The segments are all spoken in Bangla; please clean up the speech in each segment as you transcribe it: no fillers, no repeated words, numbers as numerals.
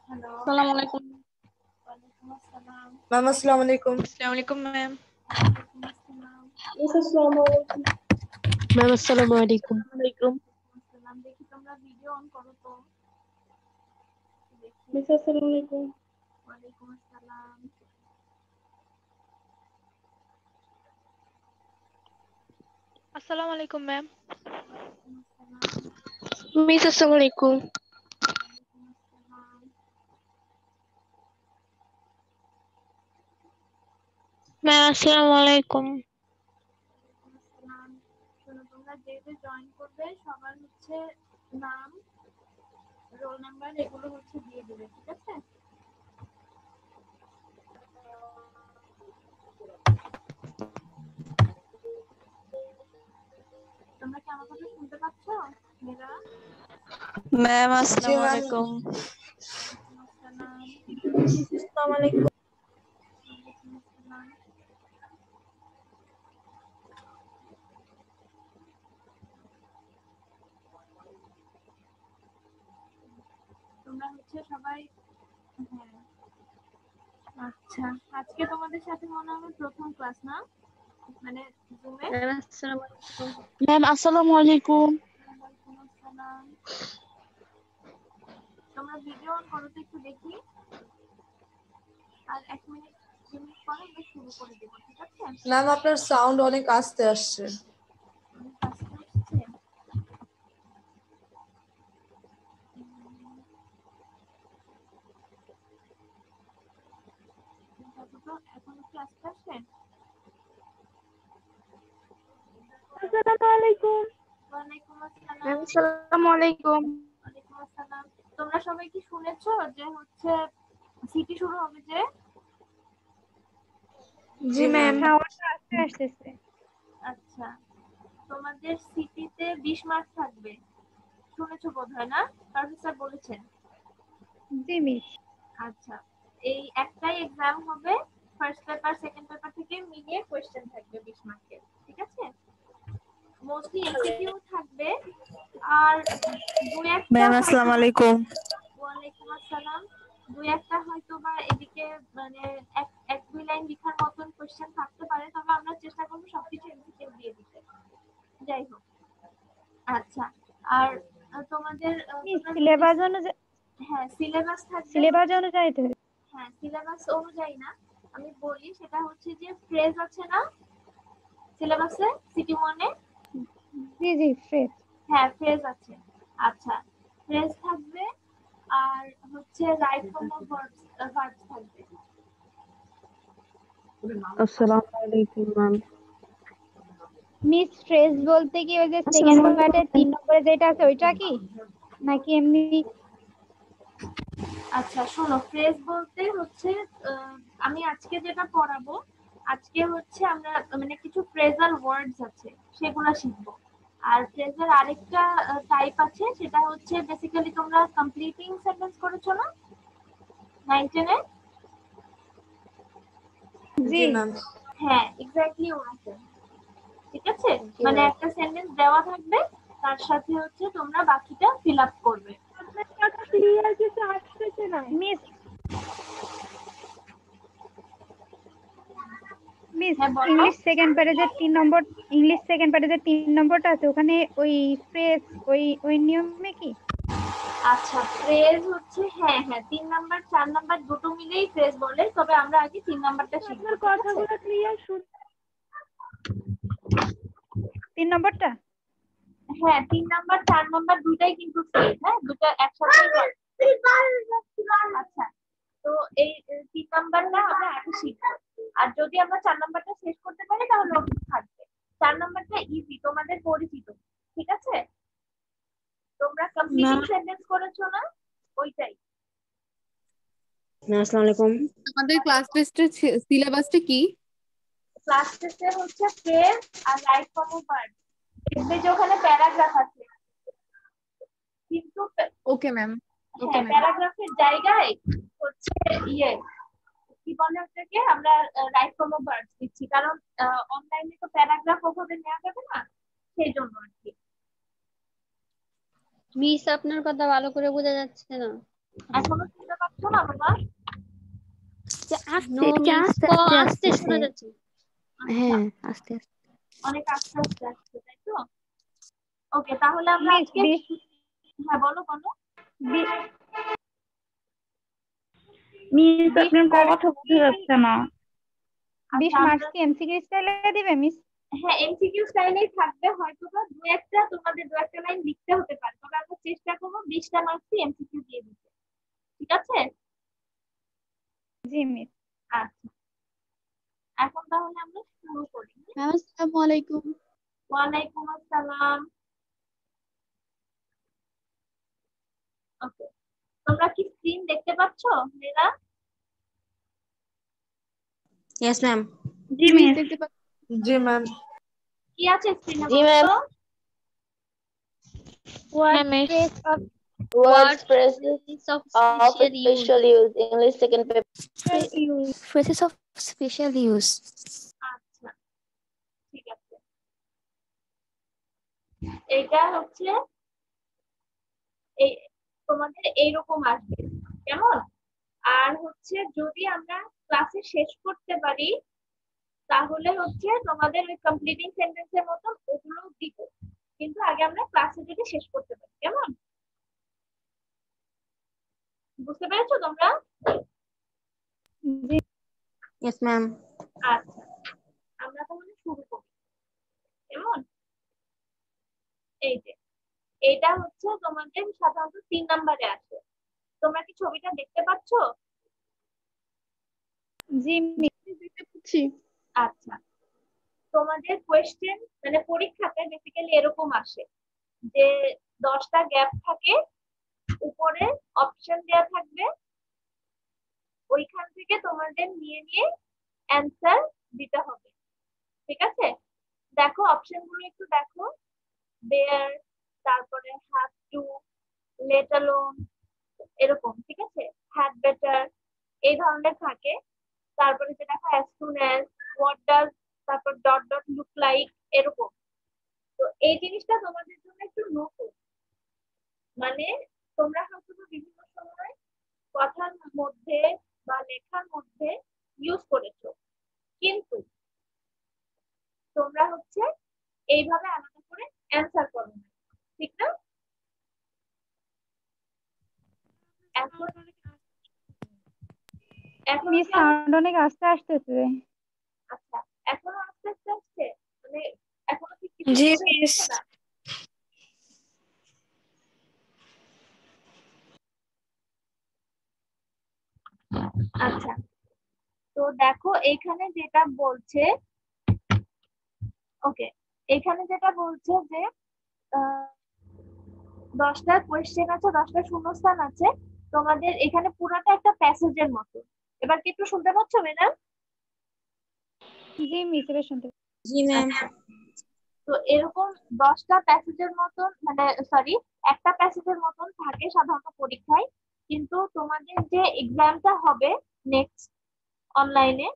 हेलो अस्सलाम वालेकुम। वालेकुम अस्सलाम। मैम अस्सलाम वालेकुम। अस्सलाम वालेकुम मैम। वालेकुम अस्सलाम। मैम अस्सलाम वालेकुम। अस्सलाम। देखी তোমরা ভিডিও অন করো তো। मिस अस्सलाम वालेकुम। वालेकुम अस्सलाम। अस्सलाम वालेकुम मैम। वालेकुम अस्सलाम। मिस अस्सलाम वालेकुम। वालेकुम अस्सलाम। मैम अस्सलाम वालेकुम। वालेकुम अस्सलाम। শোনো তোমরা যে যে জয়েন করবে সবার হচ্ছে নাম রোল নাম্বার এগুলো হচ্ছে দিয়ে দিবে, ঠিক আছে? তোমরা কি আমার কথা শুনতে পাচ্ছ মেয়েরা? मैम जी अस्सलाम मैम। वालेकुम। वालेकुम अस्सलाम। अस्सलाम वालेकुम। वालेकुम अस्सलाम। তোমরা হচ্ছে সবাই হ্যাঁ আচ্ছা আজকে তোমাদের সাথে মনে হয় প্রথম ক্লাস না, মানে জুমে। मैम अस्सलाम वालेकुम। मैम अस्सलाम वालेकुम। ওয়ালাইকুম আসসালাম। তোমরা ভিডিও অন করো তো একটু দেখি, আর 1 মিনিট 2 মিনিট পরে আমরা শুরু করে দেবো, ঠিক আছে? ম্যাম আপনার সাউন্ড অনেক আস্তে আসছে। অনেক আস্তে আসছে। এখন একটু আস্তে আসছে। अस्सलाम वालेकुम। ওয়ালাইকুম আসসালাম। मैम अस्सलाम वालेकुम। ওয়ালাইকুম আসসালাম। তোমরা সবাই কি শুনেছো যে হচ্ছে সিটি শুরু হবে যে? जी मैम। আওয়াজটা আস্তে আসতেছে। আচ্ছা তোমাদের সিটিতে 20 মার্ক থাকবে, শুনেছো বোধহয় না? প্রফেসর বলেছেন। জি মিস। আচ্ছা এই একটাই এক্সাম হবে, ফার্স্ট পেপার সেকেন্ড পেপার থেকে মিলিয়ে কোশ্চেন থাকবে 20 মার্কের, ঠিক আছে? মোস্টলি এমসিকিউ থাকবে, আর দুই একটা मैम अस्सलाम वालेकुम। ওয়ালাইকুম আসসালাম। দুই একটা হয়তো বা এদিকে মানে এক দুই লাইন লেখার মতন কোশ্চেন থাকতে পারে, তবে আমরা চেষ্টা করবো সবকিছু এমসিকিউ দিয়ে দিতে। যাই হোক আচ্ছা আর তোমাদের মিস তোমরা সিলেবাস অনুযায়ী হ্যাঁ সিলেবাস থাকবে। সিলেবাস অনুযায়ী তো। হ্যাঁ সিলেবাস অনুযায়ী না, আমি বলি সেটা হচ্ছে যে ফ্রেজ আছে না সিলেবাসে সিটি ওয়ানে? জি জি ফ্রেশ। হ্যাঁ ফ্রেজ আছে। আচ্ছা ফ্রেজ থাকবে, আর হচ্ছে রাইট ফর্ম অফ ভার্বস থাকবে। আসসালামু আলাইকুম ম্যাম। মিস ফ্রেশ বলতে কি ওই যে সেকেন্ড পার্টের 3 নম্বরে যেটা আছে ওইটা কি, নাকি এমনি? আচ্ছা শোনো ফ্রেজ বলতে হচ্ছে আমি আজকে যেটা পড়াবো, আজকে হচ্ছে আমরা মানে কিছু ফ্রেজাল ওয়ার্ডস আছে সেগুলো শিখবো। আর ফ্রেজের আরেকটা টাইপ আছে, সেটা হচ্ছে বেসিক্যালি তোমরা কমপ্লিটিং সেন্টেন্স করেছো না 9-10-এ? जी मैम। হ্যাঁ এক্স্যাক্টলি ওরকম, ঠিক আছে? মানে একটা সেন্টেন্স দেওয়া থাকবে, তার সাথে হচ্ছে তোমরা বাকিটা ফিল আপ করবে। আপনার কথা ক্লিয়ার কিছু আসতেছে না মিস। মিস হ্যাঁ বলো। ইংলিশ সেকেন্ড প্যারেজের 3 নম্বর, ইংলিশ সেকেন্ড প্যারেজের 3 নম্বরটা আছে ওখানে ওই ফ্রেজ ওই নিয়মে কি? আচ্ছা ফ্রেজ হচ্ছে হ্যাঁ হ্যাঁ 3 নাম্বার 4 নাম্বার দুটো মিলেই ফ্রেজ বলে, তবে আমরা আগে 3 নাম্বারটা শিখবো, আপনার ঠিক আছে? কথাগুলো ক্লিয়ার শুন। 3 নম্বরটা হ্যাঁ 3 নাম্বার 4 নাম্বার দুটাই কিন্তু ফ্রেজ, হ্যাঁ দুটো একসাথে হয়। আচ্ছা তো এই 3 নাম্বারটা আমরা আগে শিখবো, আর যদি আমরা 4 নাম্বারটা শেষ করতে পারি তাহলে ওটা থাকবে। 4 নাম্বারটা ইজি, তোমাদের পরিচিত, ঠিক আছে? তোমরা কমপ্লিটিং সেন্টেন্স করেছো না, ওইটাই। আসসালামু আলাইকুম। আমাদের ক্লাস টেস্টের সিলেবাসটা কি? ক্লাস টেস্টে হচ্ছে ফ্রেজ আর রাইট ফর্ম অফ ভার্ব, দেখবে যে ওখানে প্যারাগ্রাফ আছে, কিন্তু ওকে ম্যাম। ওকে হ্যাঁ ম্যাম। প্যারাগ্রাফের জায়গায় হচ্ছে ইয়ে কি বলে ওটাকে আমরা রাইট ফর্ম অফ ভার্ব দিচ্ছি, কারণ অনলাইনে তো প্যারাগ্রাফ ওভাবে নেওয়া যাবে না, সেই জন্য আর কি। মিস আপনার কথা ভালো করে বোঝা যাচ্ছে না। এখনো শুনতে পাচ্ছ পাচ্ছো না বাবা? নো মিস আস্তে শোনা যাচ্ছে। হ্যাঁ, আস্তে আস্তে, অনেক আস্তে আস্তে আসছে, তাই তো? ওকে, তাহলে আমরা মিস আজকে, হ্যাঁ বলো বলো। মিস আপনার কথা বোঝা যাচ্ছে না। 20 মার্কস কি এমসিকিউ স্টাইলে দিবে মিস? হ্যাঁ, এমসিকিউ স্টাইলেই থাকবে, হয়তো বা তোমাদের দু একটা লাইন লিখতে হতে পারে, তবে আমরা চেষ্টা করবো 20টা মার্কসই এমসিকিউ দিয়ে দিতে, ঠিক আছে? জি মিস। আচ্ছা, এখন তাহলে আমরা শুরু করি। ম্যাম আসসালামু আলাইকুম। ওয়ালাইকুম আসসালাম। ওকে, তোমরা কি স্ক্রিন দেখতে পাচ্ছো মেয়েরা? Yes ma'am. জি মিস। দেখতে পাচ্ছি। জি ম্যাম। কি আছে স্ক্রিনে জি, বলো তো? Words, phrases of special use. English second paper. Phrases of special use. আচ্ছা, ঠিক আছে। এটা হচ্ছে এই তোমাদের এইরকম আসবে, কেমন? আর হচ্ছে যদি আমরা ক্লাসে শেষ করতে পারি তাহলে হচ্ছে তোমাদের ওই কমপ্লিটিং সেন্টেন্সের মতো ওগুলো দিব, কিন্তু আগে আমরা ক্লাসে যদি শেষ করতে পারি, কেমন? বুঝতে পেরেছো তোমরা? জি Yes ma'am. আচ্ছা, আমরা তাহলে শুরু করি, কেমন? এই যে এটা হচ্ছে তোমাদের সাধারণত 3 নম্বরে আসে। তোমরা কি ছবিটা দেখতে পাচ্ছো? জি মিস। দেখতে পাচ্ছি। আচ্ছা, তোমাদের কোয়েশ্চেন মানে পরীক্ষাতে বেসিক্যালি এরকম আসে যে 10টা গ্যাপ থাকে, উপরে অপশন দেওয়া থাকবে, ওইখান থেকে তোমাদের নিয়ে নিয়ে অ্যান্সার দিতে হবে, ঠিক আছে? দেখো অপশন গুলো একটু দেখো, বেয়ার, তারপরে হ্যাভ টু, লেট অ্যালোন, এরকম, ঠিক আছে? হ্যাড বেটার, এই ধরনের থাকে। তারপরে যে দেখো as soon as, what does, তারপর ডট ডট লুক লাইক, এরকম। তো এই জিনিসটা তোমাদের জন্য একটু নতুন, মানে তোমরা হয়তো বিভিন্ন সময় কথার মধ্যে বা লেখার মধ্যে ইউজ করেছো, কিন্তু তোমরা হচ্ছে এইভাবে আলাদা করে অ্যান্সার করো না, ঠিক না? এখন এখন মিস সাউন্ড অনেক আস্তে আসতেছে। আচ্ছা, এখনো আস্তে আস্তে আসছে, মানে এখনো কি কিছু জি বোঝা মিস। যাচ্ছে না? আচ্ছা, তো দেখো এইখানে যেটা বলছে, ওকে, এখানে যেটা বলছে যে 10টা কোয়েশ্চেন আছে, 10টা শূন্যস্থান আছে, তোমাদের এখানে পুরোটা একটা প্যাসেজের মতো। এবার কি একটু শুনতে পাচ্ছ ম্যাডাম? জি মিস এবার শুনতে জি ম্যাম। তো এরকম 10টা প্যাসেজের মতন, মানে সরি, একটা প্যাসেজের মতন থাকে সাধারণত পরীক্ষায়, কিন্তু তোমাদের যে এক্সামটা হবে নেক্সট অনলাইনে,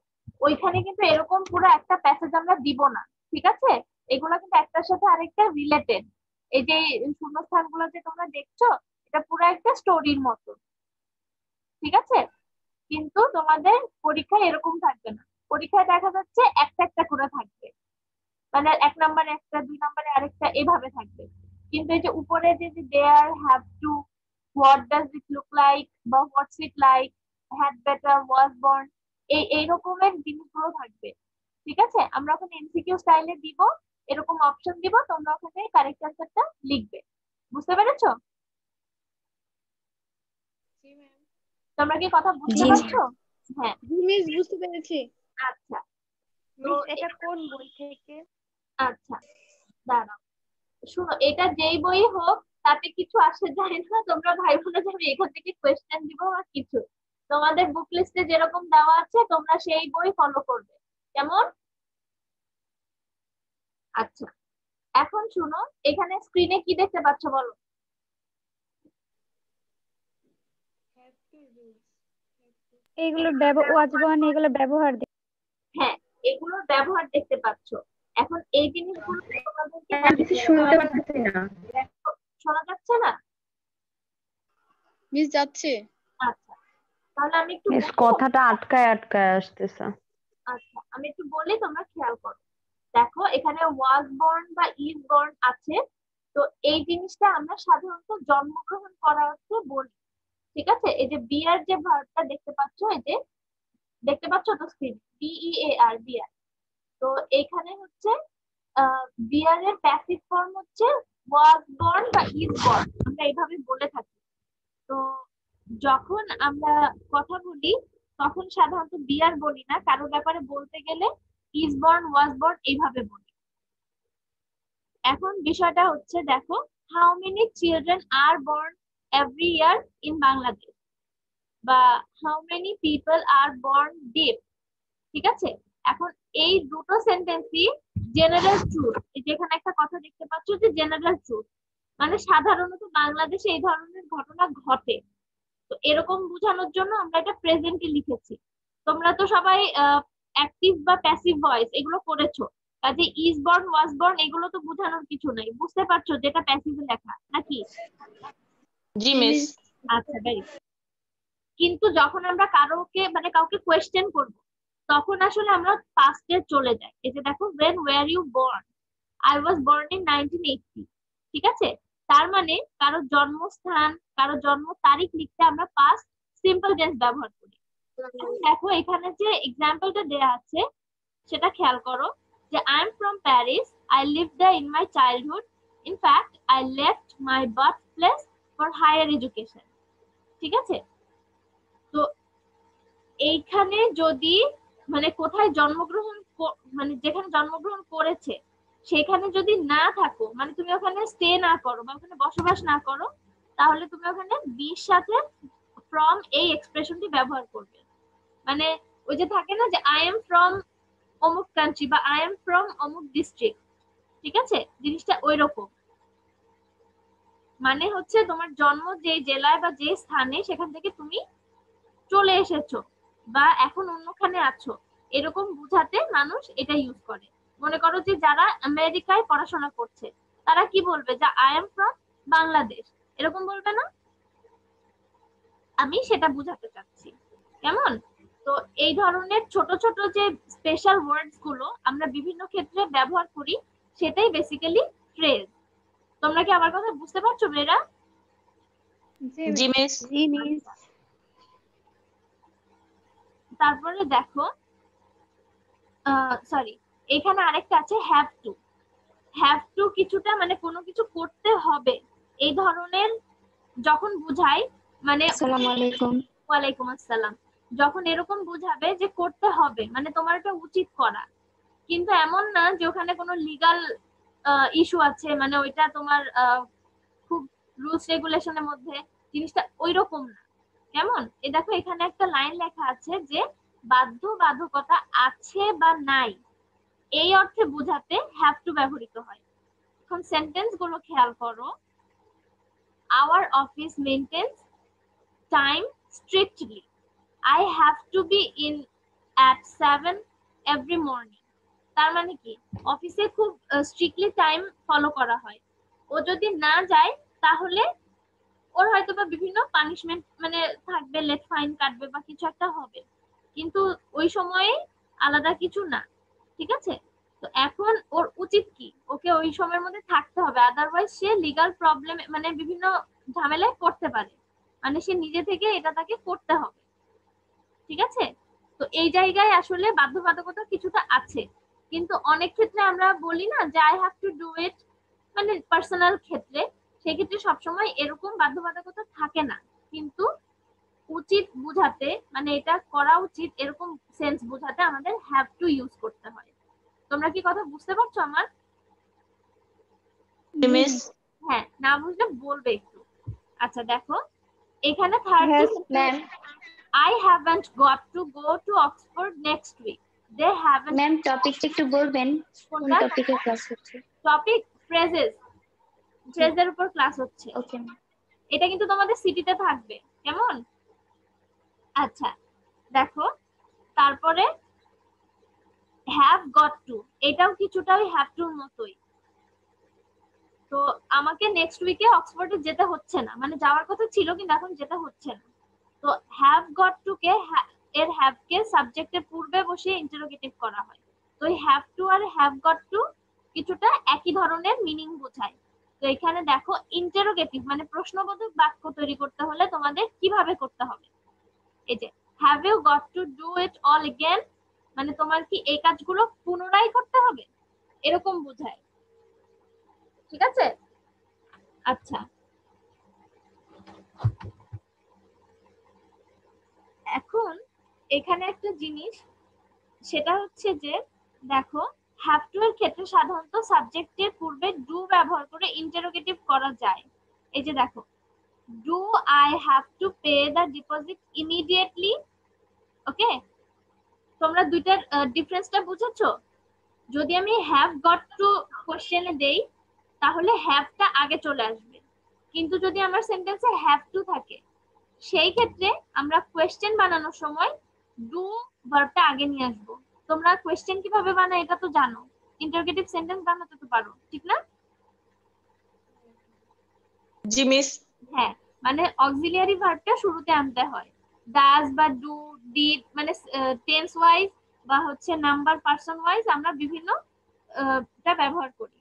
ওইখানে কিন্তু এরকম পুরো একটা প্যাসেজ আমরা দিব না, ঠিক আছে? এগুলো কিন্তু একটার সাথে আরেকটা রিলেটেড। এই যে শূন্যস্থানগুলো যে তোমরা দেখছো, এটা পুরো একটা স্টোরির মতো, ঠিক আছে? কিন্তু তোমাদের পরীক্ষায় এরকম থাকবে না, পরীক্ষায় দেখা যাচ্ছে একটা একটা করে থাকবে, মানে 1 নম্বরে একটা, 2 নম্বরে আরেকটা, এভাবে থাকবে। কিন্তু এই যে উপরে যে there, have to, what does it look like, বা what's it like, had better, was born, এই রকমের জিনিসগুলো থাকবে, ঠিক আছে? আমরা ওখানে এমসিকিউ স্টাইলে দিব, এরকম অপশন দিব, তোমরা ওখানে কারেক্ট অ্যান্সারটা লিখবে। বুঝতে পেরেছো? তোমরা কি কথা বুঝতে পারছো? হ্যাঁ, মিস বুঝতে পেরেছি। আচ্ছা। তো মিস এটা কোন বই থেকে? আচ্ছা, দাঁড়াও, শুনো, এটা যেই বই হোক তাতে কিছু আসে যায় না, তোমরা ভাইবো না যে আমি এখান থেকে কোয়েশ্চেন দিব বা কিছু। তোমাদের বুক লিস্টে যেরকম দেওয়া আছে তোমরা সেই বই ফলো করবে, কেমন? আচ্ছা, এখন শুনো, এখানে স্ক্রিনে কি দেখতে পাচ্ছ বলো? এইগুলোর ওয়াজবান এগুলো ব্যবহার হ্যাঁ, এগুলোর ব্যবহার দেখতে পাচ্ছ। এখন এই জিনিসগুলো তোমাদেরকে কিছু শুনতে পাচ্ছি না। শোনা যাচ্ছে না? মিস যাচ্ছে। আচ্ছা, তাহলে আমি একটু মিস বলি। কথাটা আটকায় আটকায় আসতেছে। আচ্ছা আমি একটু বলি, তোমরা খেয়াল করো। দেখো এখানে ওয়াজ বর্ন বা ইজ বর্ন আছে। তো এই জিনিসটা আমরা সাধারণত জন্মগ্রহণ করা অর্থে বলি। ঠিক আছে, এই যে বিয়ার যে ভার্বটা দেখতে পাচ্ছ, এই যে দেখতে পাচ্ছ তো স্ক্রিন, বিইএআর, বিয়ার। তো এখানে হচ্ছে বিয়ার এর প্যাসিভ ফর্ম হচ্ছে ওয়াজ বর্ন বা ইজ বর্ন, আমরা এইভাবে বলে থাকি। তো যখন আমরা কথা বলি তখন সাধারণত বিয়ার বলি না, কারোর ব্যাপারে বলতে গেলে ইজ বর্ন ওয়াজ বর্ন এইভাবে বলি। এখন বিষয়টা হচ্ছে দেখো, how many children are born every year in Bangladesh, বা how many people are born deep. ঠিক আছে, এখন এই দুটো সেন্টেন্সই জেনারেল ট্রুথ। যেখানে একটা কথা দেখতে পাচ্ছ যে জেনারেল ট্রুথ, মানে সাধারণত বাংলাদেশে এই ধরনের ঘটনা ঘটে। তো এরকম বোঝানোর জন্য আমরা এটা প্রেজেন্টে লিখেছি। তোমরা তো সবাই অ্যাক্টিভ বা প্যাসিভ ভয়েস এগুলো করেছো, কাজে ইজ বর্ন ওয়াজ বর্ন এগুলো তো বোঝানোর কিছু নাই, বুঝতে পারছো যেটা প্যাসিভে লেখা নাকি? জি মিস। আচ্ছা ভেরি গুড। কিন্তু যখন আমরা কাউকে কোয়েশ্চেন করব, তখন আসলে আমরা পাস্টে চলে যাই। এই যে দেখো, when were you born? I was born in 1980। ঠিক আছে, তার মানে কারো জন্মস্থান, কারো জন্ম তারিখ লিখতে আমরা পাস্ট সিম্পল টেন্স ব্যবহার করি। দেখো এখানে যে এক্সাম্পলটা দেয়া আছে সেটা খেয়াল করো, যে I am from Paris, I live the in my childhood, in fact I left my birth place for higher education. ঠিক আছে, তো এইখানে যদি কোথায় মানে যেখানে জন্মগ্রহণ করেছে সেখানে যদি না থাকো, মানে তুমি ওখানে স্টে না করো বা ওখানে বসবাস না করো, তাহলে তুমি ওখানে বির সাথে ফ্রম এই এক্সপ্রেশনটি ব্যবহার করবে। মানে ওই যে থাকে না যে আই এম ফ্রম অমুক কান্ট্রি বা আই এম ফ্রম অমুক ডিস্ট্রিক্ট। ঠিক আছে, জিনিসটা ওই রকম। মানে হচ্ছে তোমার জন্ম যে জেলায় বা যে স্থানে, সেখান থেকে তুমি চলে এসেছো বা এখন অন্যখানে আছো, এরকম বুঝাতে মানুষ এটা ইউজ করে। মনে করো যে যারা আমেরিকায় পড়াশোনা করছে, তারা কি বলবে, যে আই এম ফ্রম বাংলাদেশ, এরকম বলবে না? আমি সেটা বুঝাতে চাচ্ছি, কেমন? তো এই ধরনের ছোট ছোট যে স্পেশাল ওয়ার্ডস গুলো আমরা বিভিন্ন ক্ষেত্রে ব্যবহার করি, সেটাই বেসিক্যালি ফ্রেজ। তোমরা কি আমার কথা বুঝতে পারছো মেয়েরা? জি মিস। জি মিস। তারপরে দেখো, সরি, এখানে আরেকটা আছে হ্যাভ টু। হ্যাভ টু কিছুটা মানে কোনো কিছু করতে হবে এই ধরনের যখন বুঝাই, মানে আসসালামু আলাইকুম। ওয়ালাইকুম আসসালাম, যখন এরকম বুঝাবে যে করতে হবে মানে তোমার এটা উচিত করা, কিন্তু এমন না যে ওখানে কোনো লিগাল ইস্যু আছে, মানে ওইটা তোমার খুব রুলস রেগুলেশনের মধ্যে, জিনিসটা ওই রকম না। কেমন? এই দেখো এখানে একটা লাইন লেখা আছে যে বাধ্যবাধকতা আছে বা নাই, এই অর্থে বোঝাতে হ্যাভ টু ব্যবহৃত হয়। এখন সেন্টেন্স গুলো খেয়াল করো, our office maintains time strictly, I have to be in at 7 every morning। তার মানে কি, অফিসে খুব স্ট্রিক্টলি টাইম ফলো করা হয়। ও যদি না যায় তাহলে ওর হয়তো বা বিভিন্ন পানিশমেন্ট মানে থাকবে, লেট ফাইন কাটবে বা কিছু একটা হবে, কিন্তু ওই সময়ে আলাদা কিছু না। ঠিক আছে, তো এখন ওর উচিত কি, ওকে ওই সময়ের মধ্যে থাকতে হবে, আদারওয়াইজ সে লিগাল প্রবলেম মানে বিভিন্ন ঝামেলায় পড়তে পারে, মানে সে নিজে থেকে এটা তাকে করতে হবে। ঠিক আছে, তো এই জায়গায় আসলে বাধ্যবাধকতা কিছুটা আছে, কিন্তু অনেক ক্ষেত্রে আমরা বলি না যে আই হ্যাভ টু ডু ইট, মানে পার্সোনাল ক্ষেত্রে, সেক্ষেত্রে সবসময় এরকম বাধ্যবাধকতা থাকে না, কিন্তু উচিত বুঝাতে মানে এটা করা উচিত এরকম সেন্স বোঝাতে আমাদের হ্যাভ টু ইউজ করতে হয়। তোমরা কি কথা বুঝতে পারছো আমার? জি মিস। হ্যাঁ, না বুঝলে বলবে একটু। আচ্ছা দেখো, এখানে third Yes, ma'am. I haven't got to go to Oxford next week. They haven't. Ma'am টপিকটা একটু বলবেন কোন কোনটা? টপিকে ক্লাস হচ্ছে? টপিক ফ্রেজেস, ফ্রেজের উপর ক্লাস হচ্ছে। Okay ma'am. এটা কিন্তু তোমাদের সিটিতে থাকবে, কেমন? আচ্ছা দেখো, তারপরে হ্যাভ গট টু, এটাও কিছুটা ওই হ্যাভ টুর মতোই। তো আমাকে নেক্সট উইকে অক্সফোর্ডে যেতে হচ্ছে না, মানে যাওয়ার কথা ছিল কিন্তু এখন যেতে হচ্ছে না। তো হ্যাভ গট টু কে এর হ্যাভ কে সাবজেক্টের পূর্বে বসিয়ে ইন্টারোগেটিভ করা হয়। তো এই হ্যাভ টু আর হ্যাভ গট টু কিছুটা একই ধরনের মিনিং বোঝায়। তো এখানে দেখো ইন্টারোগেটিভ মানে প্রশ্নবোধক বাক্য তৈরি করতে হলে তোমাদের কিভাবে করতে হবে, এই যে have you got to do it all again, মানে তোমার কি এই কাজগুলো পুনরায় করতে হবে, এরকম বোঝায়। ঠিক আছে? আচ্ছা, এখন এখানে একটা জিনিস, সেটা হচ্ছে যে দেখো হ্যাভ টু এর ক্ষেত্রে সাধারণত সাবজেক্টের পূর্বে ডু ব্যবহার করে ইন্টারোগেটিভ করা যায়। এই যে দেখো, do I have to pay the deposit immediately. Okay, তোমরা দুইটার ডিফারেন্সটা বুঝেছো? যদি আমি হ্যাভ গট টু কোশ্চেনে দেই তাহলে হ্যাভটা আগে চলে আসবে, কিন্তু যদি আমার সেন্টেন্সে হ্যাভ টু থাকে সেই ক্ষেত্রে আমরা কোয়েশ্চেন বানানোর সময় ডু ভার্বটা আগে নিয়ে আসবো। তোমরা কোয়েশ্চেন কিভাবে বানায় এটা তো জানো, ইন্টারোগেটিভ সেন্টেন্স বানাতে তো পারো, ঠিক না? জি মিস। হ্যাঁ, মানে অক্সিলিয়ারি ভার্বটা শুরুতে আনতে হয়। ডাজ বা ডু, ডিড, মানে টেন্স ওয়াইজ বা হচ্ছে নাম্বার পারসন ওয়াইজ আমরা বিভিন্ন টা ব্যবহার করি।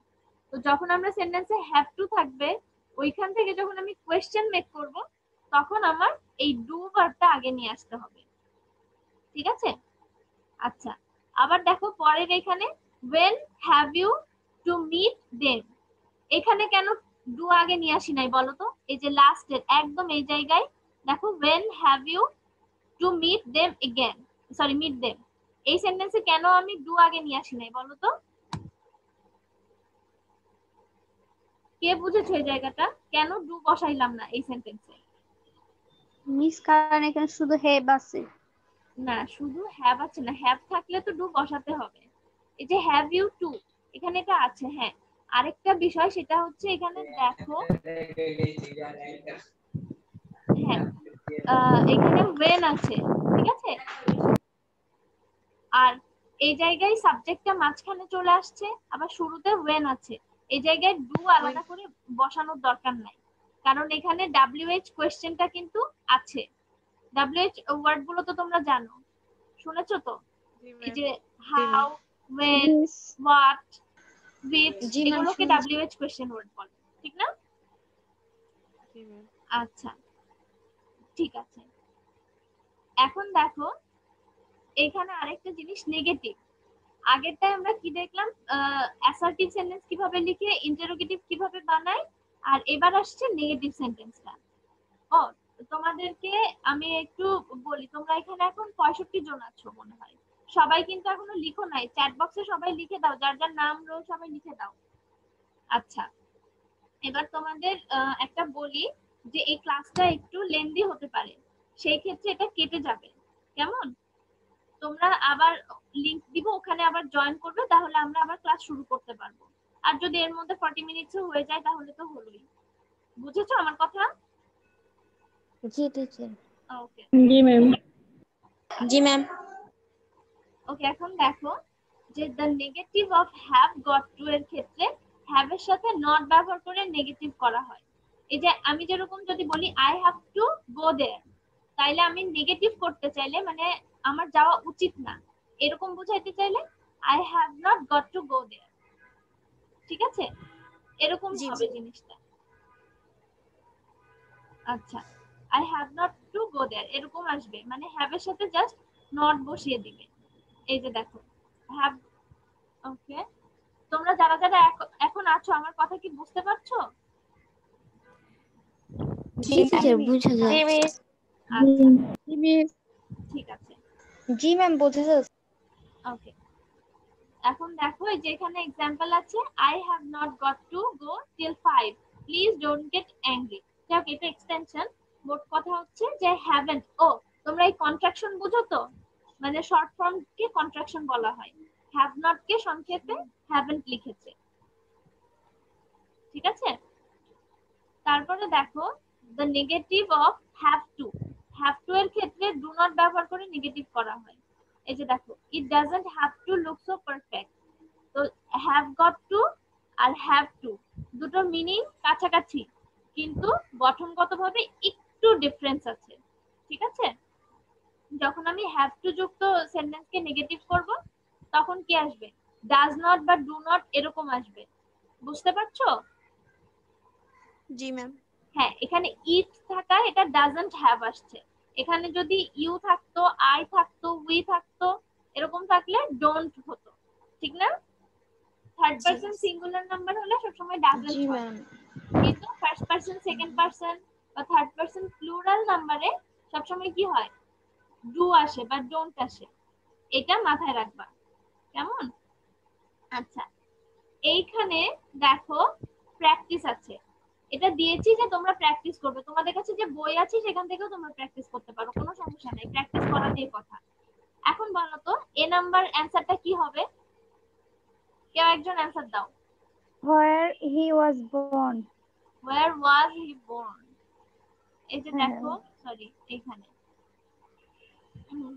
তো যখন আমরা সেন্টেন্সে হ্যাভ টু থাকবে ওইখান থেকে যখন আমি কোয়েশ্চেন মেক করব তখন আমার এই ডু ভার্বটা আগে নিয়ে আসতে হবে। ঠিক আছে? আচ্ছা, আবার দেখো পরের এখানে when have you to meet them, এখানে কেন ডু আগে নিয়ে আসি নাই বলো তো? এই যে লাস্টের একদম এই জায়গায় দেখো when have you to meet them again, sorry meet them, এই সেন্টেন্সে কেন আমি ডু আগে নিয়ে আসি নাই বলো তো? কে বুঝেছো এই জায়গাটা, কেন ডু বসাইলাম না এই সেন্টেন্সে? মিস কারণ এখানে শুধু হ্যাভ আছে। না, শুধু হ্যাভ আছে না, হ্যাভ থাকলে তো ডু বসাতে হবে। এই যে হ্যাভ ইউ টু এখানে এটা আছে। হ্যাঁ, আরেকটা বিষয় সেটা হচ্ছে এখানে দেখো, হ্যাঁ এখানে when আছে, ঠিক আছে? আর এই জায়গায় সাবজেক্টটা মাঝখানে চলে আসছে, আবার শুরুতে when আছে, এই জায়গায় ডু আলাদা করে বসানোর দরকার নাই, কারণ এখানে WH কোয়েশ্চেনটা কিন্তু আছে। WH ওয়ার্ড গুলো তো তোমরা জানো, শুনেছো তো? এই যে হাউ, when, what, which, এগুলোকে WH কোয়েশ্চেন ওয়ার্ড বলে, ঠিক না? আচ্ছা, ঠিক আছে। এখন দেখো এখানে আরেকটা জিনিস নেগেটিভ। আগেরটায় আমরা কি দেখলাম, অ্যাসার্টিভ সেন্টেন্স কিভাবে লিখে ইন্টারোগেটিভ কিভাবে বানাই, আর এবার আসছে নেগেটিভ সেন্টেন্সটা। ও, তোমাদেরকে আমি একটু বলি, তোমরা এখানে এখন 65 জন আছো মনে হয়, সবাই কিন্তু এখনো লিখো নাই, চ্যাট বক্সে সবাই লিখে দাও, যার যার নাম রোল সবাই লিখে দাও। আচ্ছা, এবার তোমাদের একটা বলি যে এই ক্লাসটা একটু লেন্দি হতে পারে, সেই ক্ষেত্রে এটা কেটে যাবে, কেমন? তোমরা আবার লিংক দিব, ওখানে আবার জয়েন করবে, তাহলে আমরা আবার ক্লাস শুরু করতে পারবো। আর যদি এর মধ্যে 40 মিনিটস হয়ে যায় তাহলে তো হলোই। বুঝেছো আমার কথা? জি টিচার। ওকে, জি ম্যাম। জি ম্যাম। ওকে, এখন দেখো যে the negative of have got two এর ক্ষেত্রে হ্যাভ এর সাথে নট ব্যবহার করে নেগেটিভ করা হয়। এই যে আমি যেরকম যদি বলি আই হ্যাভ টু গো দেয়ার, তাইলে আমি নেগেটিভ করতে চাইলে মানে আমার যাওয়া উচিত না এরকম বুঝাইতে চাইলে I have not got to go there. ঠিক আছে? এরকম হবে জিনিসটা। আচ্ছা, I have not to go there এরকম আসবে, মানে হ্যাভ এর সাথে জাস্ট নট বসিয়ে দিবে। এই যে দেখো হ্যাভ। ওকে, তোমরা যারা যারা এখন আছো আমার কথা কি বুঝতে পারছো? জি টিচার বুঝা যায়। আচ্ছা, ঠিক আছে। জি ম্যাম, বোঝা যাচ্ছে। ওকে, এখন দেখো এই যে এখানে एग्जांपल আছে I have not got to go till 5, please don't get angry। যাক, এটা এক্সটেনশন, মোট কথা হচ্ছে যে haven't। ও, তোমরা এই কন্ট্রাকশন বুঝো তো, মানে শর্ট ফর্ম কে কন্ট্রাকশন বলা হয়, have not কে সংক্ষেপে haven't লিখেছে। ঠিক আছে? তারপরে দেখো the negative of have to এর ক্ষেত্রে do not ব্যবহার করে নেগেটিভ করা হয়। এই যে দেখো it doesn't have to look so perfect। তো have got to আর have to দুটোর মিনিং কাছাকাছি, কিন্তু গঠনগতভাবে একটু ডিফারেন্স আছে। ঠিক আছে? যখন আমি হ্যাভ টু যুক্ত সেন্টেন্সকে নেগেটিভ করব তখন কি আসবে? ডাজ নট বা ডু নট এরকম আসবে। বুঝতে পারছো? জি ম্যাম। হ্যাঁ, এখানে ইট থাকা এটা ডাজন্ট হ্যাভ আসছে। এখানে যদি ইউ থাকতো, আই থাকতো, উই থাকতো, এরকম থাকলে ডোন্ট হতো, ঠিক না? থার্ড পারসন সিঙ্গুলার নাম্বার হলে সবসময় ডাজন্ট জি হয়, ম্যাম। কিন্তু ফার্স্ট পারসন, সেকেন্ড পারসন বা থার্ড পারসন প্লুরাল নাম্বারে সবসময় কি হয়? ডু আসে বা ডোন্ট আসে। এটা মাথায় রাখবা, কেমন? আচ্ছা, এইখানে দেখো প্র্যাকটিস আছে। এটা দিয়েছি যে তোমরা প্র্যাকটিস করবে। তোমাদের কাছে যে বই আছে সেখান থেকেও তোমরা প্র্যাকটিস করতে পারো, কোনো সমস্যা নাই, প্র্যাকটিস করা দিয়ে কথা। এখন বলো তো এ নাম্বার অ্যানসারটা কি হবে? কেউ একজন অ্যানসার দাও। where he was born. Where was he born? এই যে দেখো, সরি এখানে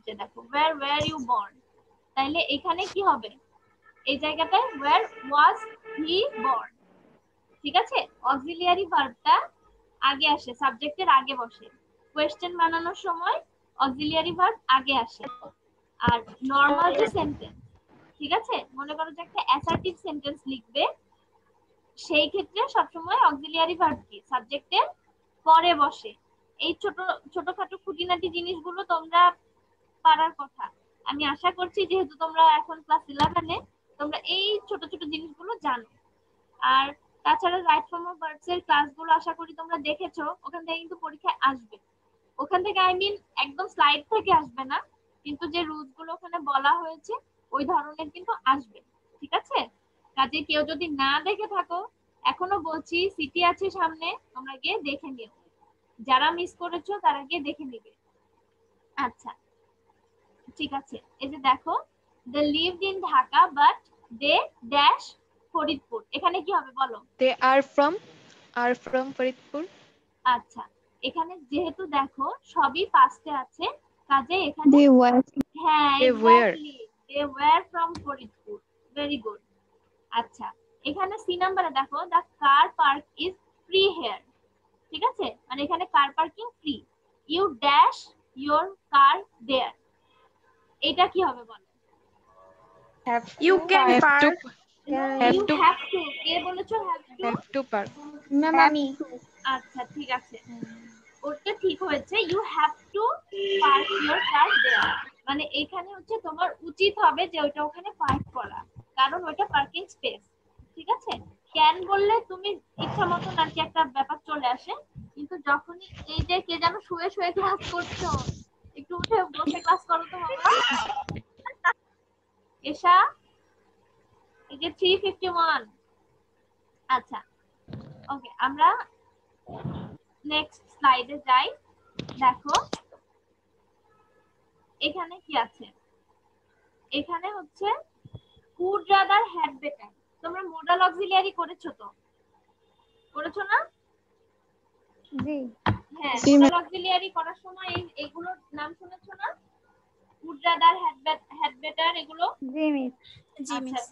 যে দেখো where were you born, তাইলে এখানে কি হবে? এই জায়গাটায় where was he born, ঠিক আছে? অক্সিলিয়ারি ভার্বটা আগে আসে, সাবজেক্টের আগে বসে। কোয়েশ্চেন বানানোর সময় অক্সিলিয়ারি ভার্ব আগে আসে। আর নরমাল যে সেন্টেন্স, ঠিক আছে, মনে করো যে একটা অ্যাসার্টিভ সেন্টেন্স লিখবে, সেই ক্ষেত্রে সবসময় অক্সিলিয়ারি ভার্ব কি সাবজেক্টের পরে বসে। এই ছোটখাটো খুঁটিনাটি জিনিসগুলো তোমরা পারার কথা। আমি আশা করছি যেহেতু তোমরা এখন ক্লাস 11-এ, তোমরা এই ছোট ছোট জিনিসগুলো জানো। আর তাছাড়া রাইট ফর্ম অফ ভার্বস এর ক্লাসগুলো আশা করি তোমরা দেখেছো, ওখান থেকে কিন্তু পরীক্ষায় আসবে। ওখান থেকে আই মিন একদম স্লাইড থেকে আসবে না, কিন্তু যে রুলস গুলো ওখানে বলা হয়েছে ওই ধরনের কিন্তু আসবে, ঠিক আছে? কাজে কেউ যদি না দেখে থাকো, এখনো বলছি সিটি আছে সামনে, তোমরা গিয়ে দেখে নিও। যারা মিস করেছো তারা গিয়ে দেখে নিবে। আচ্ছা, ঠিক আছে। এই যে দেখো, they lived in Dhaka but they dash Faridpur, এখানে কি হবে বলো? They are from Faridpur. আচ্ছা, এখানে যেহেতু দেখো সবই পাস্টে আছে, কাজে এখানে They were. হ্যাঁ They were. Exactly, they were from Faridpur, very good. আচ্ছা, এখানে সি নাম্বারে দেখো the car park is free here, ঠিক আছে, মানে এখানে car parking free. You dash your car there, এটা কি হবে বলো? Have You can have park. to you have to, কে বলেছো have to? have to park. Ma'am আমি। আচ্ছা ঠিক আছে, ওটা ঠিক হয়েছে। You have to park your car there, মানে এখানে হচ্ছে তোমার উচিত হবে যে ওটা ওখানে পার্ক করা, কারণ ওটা পার্কিং স্পেস, ঠিক আছে? ক্যান বললে তুমি ইচ্ছা মতন আর কি একটা ব্যাপার চলে আসে, কিন্তু যখনই এই যে কে যেন শুয়ে শুয়ে ক্লাস করছো, একটু উঠে বসে ক্লাস করো তো বাবা। এশা, এই যে 351। আচ্ছা ওকে, আমরা নেক্সট স্লাইডে যাই। দেখো এখানে কি আছে? এখানে হচ্ছে would rather had better। তোমরা মোডাল অক্সিলিয়ারি করেছো তো? করেছো না? জি। হ্যাঁ, মোডাল অক্সিলিয়ারি করার সময় এইগুলোর নাম শুনেছো না? would rather had better এগুলো? জি মিস। জি মিস।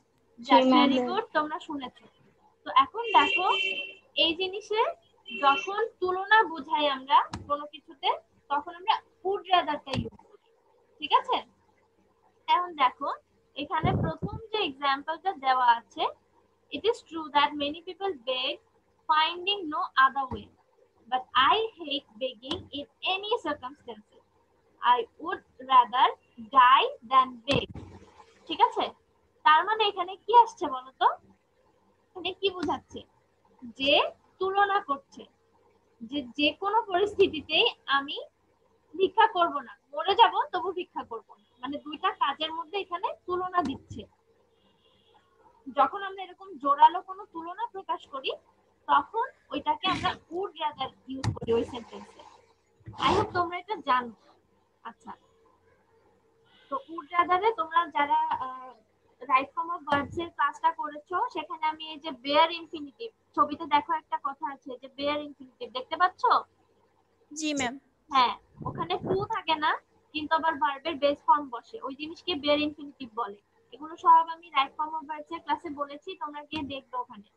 ভেরি গুড, তোমরা শুনেছো। তো এখন দেখো এই জিনিসে যখন তুলনা বোঝাই আমরা কোনো কিছুতে, তখন আমরা would rather টা ইউজ করি, ঠিক আছে? এখন দেখো এখানে প্রথম যে এক্সাম্পলটা দেওয়া আছে, it is true that many people beg finding no other way, but I hate begging in any circumstances. I would rather die than beg, ঠিক আছে? তার মানে এখানে কি আসছে বলো তো? এখানে কি বোঝাচ্ছে? যে তুলনা করছে, যে যে কোনো পরিস্থিতিতেই আমি ভিক্ষা করব না, মরে যাব তবু ভিক্ষা করব না, মানে দুইটা কাজের মধ্যে এখানে তুলনা দিচ্ছে। যখন আমরা এরকম জোরালো কোনো তুলনা প্রকাশ করি তখন ওইটাকে আমরা would rather ইউজ করি ওই সেন্টেন্সে। আই হোপ তোমরা এটা জানো। আচ্ছা, তো would rather এ তোমরা যারা রাইট ফর্ম অফ ভার্বস এর ক্লাসটা করেছো, সেখানে আমি এই যে বেয়ার ইনফিনিটিভ, ছবিতে দেখো একটা কথা আছে যে বেয়ার ইনফিনিটিভ, দেখতে পাচ্ছো? জি ম্যাম। হ্যাঁ, ওখানে টু থাকে না, কিন্তু আবার ভার্বের বেস ফর্ম বসে, ওই জিনিসকে বেয়ার ইনফিনিটিভ বলে। এগুলো সব আমি রাইট ফর্ম অফ ভার্বস এর ক্লাসে বলেছি, তোমরা গিয়ে দেখবে ওখানে।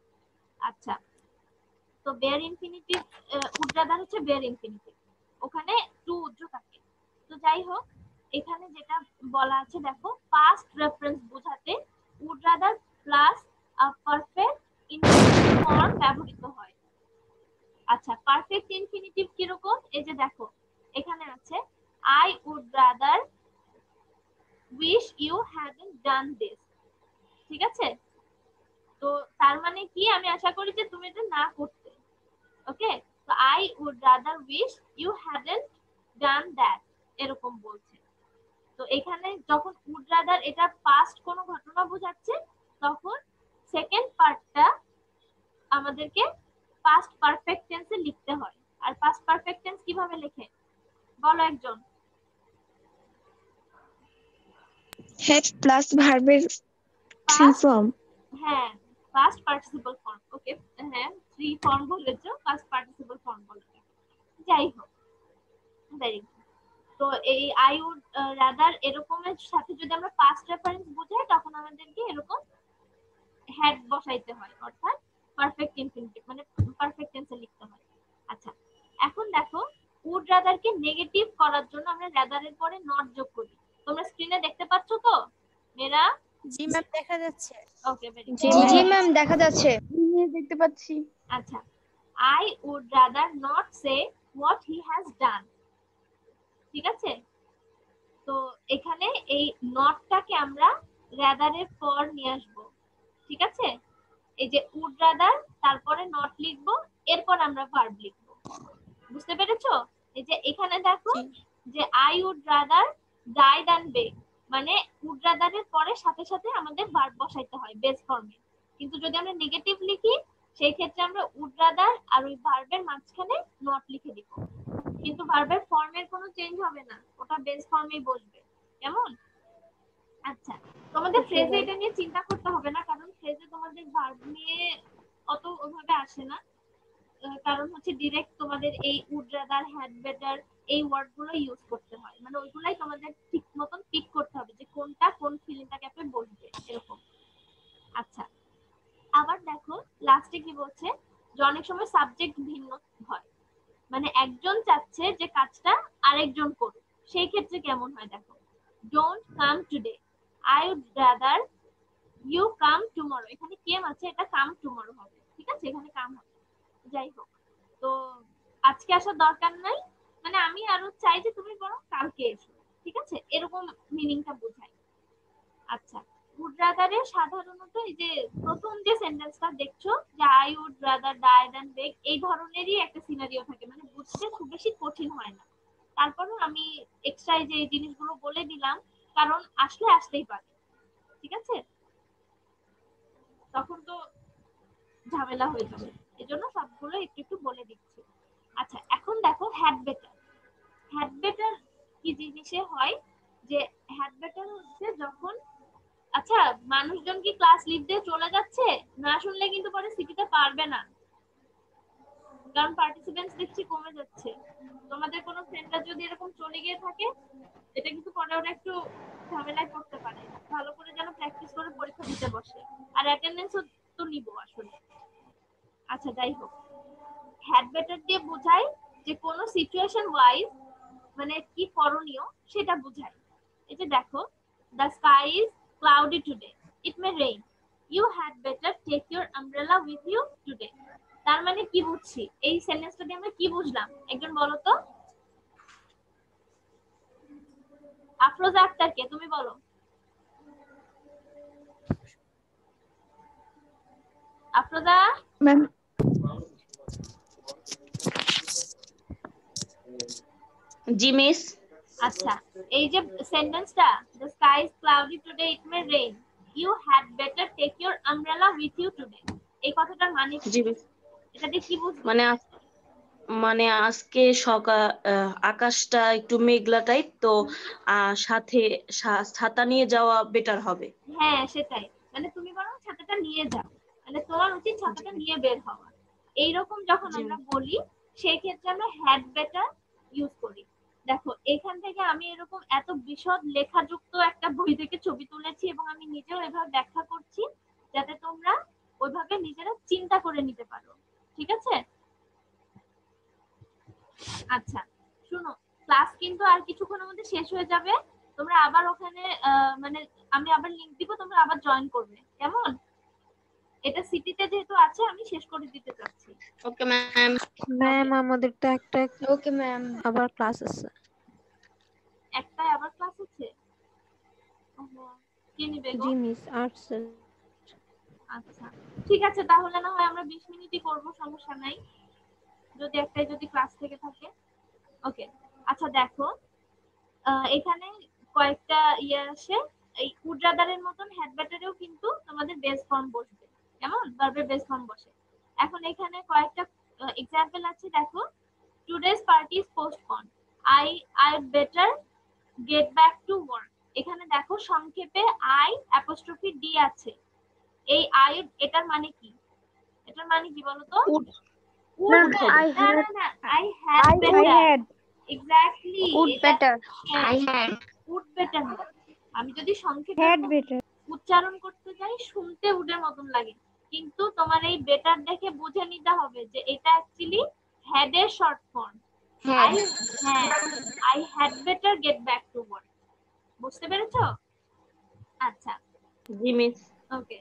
আচ্ছা, তো বেয়ার ইনফিনিটিভ would rather হচ্ছে বেয়ার ইনফিনিটিভ, ওখানে টু উজ্জ্ব থাকে। যাই হোক, এখানে যেটা বলা আছে দেখো, পাস্ট রেফারেন্স বোঝাতে would rather plus perfect infinitive form ব্যবহৃত হয়। আচ্ছা, পারফেক্ট ইনফিনিটিভ কিরকম? এই যে দেখো এখানে আছে I would rather wish you hadn't done this. ঠিক আছে, তো তার মানে কি, আমি আশা করি যে তুমি এটা না করতে। ওকে, তো I would rather wish you hadn't done that, এরকম বলছে। তো এখানে যখন উড রাদার এটা পাস্ট কোনো ঘটনা বোঝাচ্ছে, তখন সেকেন্ড পার্টটা আমাদেরকে পাস্ট পারফেক্ট টেন্সে লিখতে হয়। আর পাস্ট পারফেক্ট টেন্স কিভাবে লেখে বলো একজন? Had plus verb এর three Past- form. হ্যাঁ, পাস্ট পার্টিসিপল ফর্ম। ওকে, হ্যাঁ থ্রি ফর্ম বলেছো, পাস্ট পার্টিসিপল ফর্ম বলেছো। যাই হোক, ভেরি গুড। তো এই আই উড রাদার এরকমের সাথে যদি আমরা পাস্ট রেফারেন্স বোঝাই, তখন আমাদেরকে এরকম হ্যাড বসাইতে হয়, অর্থাৎ পারফেক্ট ইনফিনিটিভ মানে পারফেক্ট টেন্সে লিখতে হয়। আচ্ছা, এখন দেখো উড রাদারকে নেগেটিভ করার জন্য আমরা রাদারের পরে নট যোগ করি। তোমরা স্ক্রিনে দেখতে পাচ্ছ তো মেয়েরা? জি ম্যাম, দেখা যাচ্ছে। ওকে, ভেরি জি, গুড। জি ম্যাম, দেখা যাচ্ছে। দেখতে পাচ্ছি। আচ্ছা, I would rather not say what he has done. ঠিক আছে, তো এখানে এই নটটাকে আমরা rather এর পর নিয়ে আসবো। ঠিক আছে, এই যে would rather তারপরে নট লিখবো, এরপর আমরা ভার্ব লিখবো। বুঝতে পেরেছো? এই যে এখানে দেখো যে I would rather die than beg, মানে would rather এর পরে সাথে সাথে আমাদের ভার্ব বসাইতে হয় বেস ফর্মে। কিন্তু যদি আমরা নেগেটিভ লিখি, সেই ক্ষেত্রে আমরা উড রাদার আর ওই ভার্বের মাঝখানে নট লিখে দিব, কিন্তু ভার্বের ফর্মের কোনো চেঞ্জ হবে না, ওটা বেস ফর্মেই বসবে। কেমন? আচ্ছা, তোমাদের ফ্রেজে এটা নিয়ে চিন্তা করতে হবে না, কারণ ফ্রেজে তোমাদের ভার্ব নিয়ে অত ওইভাবে আসে না। কারণ হচ্ছে ডিরেক্ট তোমাদের এই উড রাদার, হ্যাড বেটার এই ওয়ার্ডগুলো ইউজ করতে হয়, মানে ওইগুলাই তোমাদের ঠিক মতন পিক করতে হবে যে কোনটা কোন ফিলিংটাকে আপনি বলবে, এরকম। আচ্ছা, আবার দেখো লাস্টে কি বলছে, যে অনেক সময় সাবজেক্ট ভিন্ন হয়, মানে একজন চাচ্ছে যে কাজটা আরেকজন করুক, সেই ক্ষেত্রে কেমন হয় দেখো, don't come today, I would rather you come tomorrow. এখানে কেম আছে, এটা কাম টুমরো হবে। ঠিক আছে, এখানে কাম হবে। যাই হোক, তো আজকে আসার দরকার নাই, মানে আমি আরো চাই যে তুমি বরং কালকে এসো। ঠিক আছে, এরকম মিনিংটা বোঝায়। আচ্ছা, উড রাদারে সাধারণত এই যে প্রথম যে সেন্টেন্সটা দেখছো, যে I would rather die than beg, এই ধরনেরই একটা সিনারিও থাকে, মানে বুঝতে খুব বেশি কঠিন হয় না। তারপরও আমি এক্সট্রা যে এই জিনিসগুলো বলে দিলাম, কারণ আসলেই পারে। ঠিক আছে, তখন তো ঝামেলা হয়ে যাবে, এজন্য সবগুলো একটু একটু বলে দিচ্ছি। আচ্ছা, এখন দেখো হ্যাড বেটার। হ্যাড বেটার কি জিনিসে হয়, যে হ্যাড বেটার হচ্ছে যখন, আচ্ছা মানুষজন কি ক্লাস লিভ দিয়ে চলে যাচ্ছে, না শুনলে কিন্তু পরে সিটিতে পারবে না, কারণ পার্টিসিপেন্টস দেখছি কমে যাচ্ছে। তোমাদের কোনো ফ্রেন্ডরা যদি এরকম চলে গিয়ে থাকে, এটা কিন্তু পরে ওরা একটু ঝামেলায় পড়তে পারে। ভালো করে যেন প্র্যাকটিস করে পরীক্ষা দিতে বসে, আর অ্যাটেন্ডেন্সও তো নিব আসলে। আচ্ছা, যাই হোক, হ্যাড বেটার দিয়ে বোঝায় যে কোনো সিচুয়েশন ওয়াইজ মানে কি করণীয় সেটা বোঝায়। এই যে দেখো, the sky is cloudy today, it may rain, you had better take your umbrella with you today। তার মানে কি বুঝছি, এই সেন্টেন্সটা দিয়ে আমরা কি বুঝলাম একজন বলো তো? আফরোজা আক্তার, কে তুমি বলো? আফরোজা ম্যাম, জি মিস। আচ্ছা, এই যে সেন্টেন্সটা, the sky is cloudy today, it may rain, you had better take your umbrella with you today, এই কথাটার মানে কি? জি মিস, এটা দিয়ে কি বুঝবো? মানে আজকে সকাল আকাশটা একটু মেঘলা টাইপ, তো সাথে ছাতা নিয়ে যাওয়া বেটার হবে। হ্যাঁ সেটাই, মানে তুমি বরং ছাতাটা নিয়ে যাও, মানে তোমার উচিত ছাতাটা নিয়ে বের হওয়া। এইরকম যখন আমরা বলি, সেই ক্ষেত্রে আমরা হ্যাড বেটার ইউজ করি। দেখো এখান থেকে আমি এরকম এত বিশদ লেখাযুক্ত একটা বই থেকে ছবি তুলেছি, এবং আমি নিজেও এভাবে ব্যাখ্যা করছি, যাতে তোমরা ওইভাবে নিজেরা চিন্তা করে নিতে পারো। ঠিক আছে? আচ্ছা শুনো, ক্লাস কিন্তু আর কিছুক্ষণের মধ্যে শেষ হয়ে যাবে, তোমরা আবার ওখানে মানে আমি আবার লিংক দিব, তোমরা আবার জয়েন করবে, কেমন? এটা সিটিতে যেহেতু আছে আমি শেষ করে দিতে চাচ্ছি। Okay ma'am. ম্যাম আমাদের তো একটা ওকে ম্যাম। আবার ক্লাস আছে। একটাই আবার ক্লাস আছে? ওহো, কি নিবে গো? জি মিস আর্টস। আচ্ছা ঠিক আছে, তাহলে না হয় আমরা 20 মিনিটই করব, সমস্যা নাই, যদি একটাই যদি ক্লাস থেকে থাকে। ওকে আচ্ছা দেখো, এখানে কয়েকটা আসে, এই উড রাদারের মতন হ্যাড ব্যাটারেও কিন্তু তোমাদের বেস ফর্ম বসবে, কেমন? ভার্বের বেস ফর্ম বসে। এখন এখানে কয়েকটা এক্সাম্পল আছে, দেখো today's party is postponed, I better get back to work. এখানে দেখো সংক্ষেপে আই অ্যাপোস্ট্রফি ডি আছে। এই আই এটার মানে কি? এটার মানে কি বলো তো? Ma'am, I I had better, exactly would better. I had. Would better. আমি যদি সংক্ষেপে হেড বেটার। উচ্চারণ করতে যাই শুনতে উডের মতন লাগে, কিন্তু তোমার এই বেটার দেখে বুঝে নিতে হবে যে এটা অ্যাকচুয়ালি হ্যাড এর short form. I I had better get back to work. বুঝতে পেরেছো? আচ্ছা জি মিস। ওকে।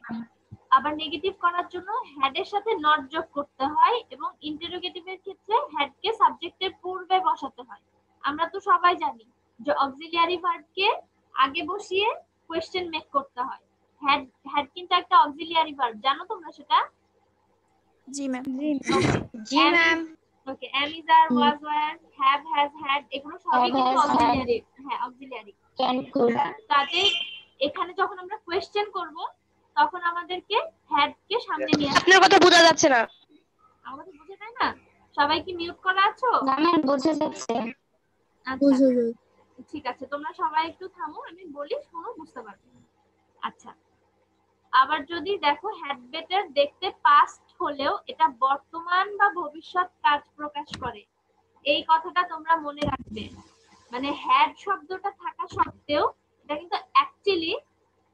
আবার নেগেটিভ করার জন্য হ্যাড এর সাথে নট যোগ করতে হয়, এবং ইন্টারোগেটিভের ক্ষেত্রে হ্যাড কে সাবজেক্টের পূর্বে বসাতে হয়। আমরা তো সবাই জানি যে অক্সিলিয়ারি ভার্বকে আগে বসিয়ে কোয়েশ্চেন মেক করতে হয়। হ্যাড কিন্তু একটা অক্সিলিয়ারি ভার্ব, জানো তোমরা সেটা? জি ম্যাম। জি ma'am. Okay, am is are, was were, have has had, এগুলো সবই কিন্তু অক্সিলিয়ারি। হ্যাঁ অক্সিলিয়ারি। কাজে এখানে যখন আমরা কোয়েশ্চেন করব তখন আমাদেরকে হ্যাড কে সামনে নিয়ে আসতে। আপনার কথা বোঝা যাচ্ছে না। আমাদের বুঝে যায় না? সবাই কি মিউট করা আছো? না ম্যাম, বোঝা যাচ্ছে। আচ্ছা ঠিক আছে, তোমরা সবাই একটু থামো, আমি বলি, শোনো, বুঝতে পারবে। আচ্ছা আবার যদি দেখো হ্যাড বেটার দেখতে পাস্ট হলেও এটা বর্তমান বা ভবিষ্যৎ কাজ প্রকাশ করে, এই কথাটা তোমরা মনে রাখবে। মানে হ্যাড শব্দটা থাকা সত্ত্বেও এটা কিন্তু অ্যাকচুয়ালি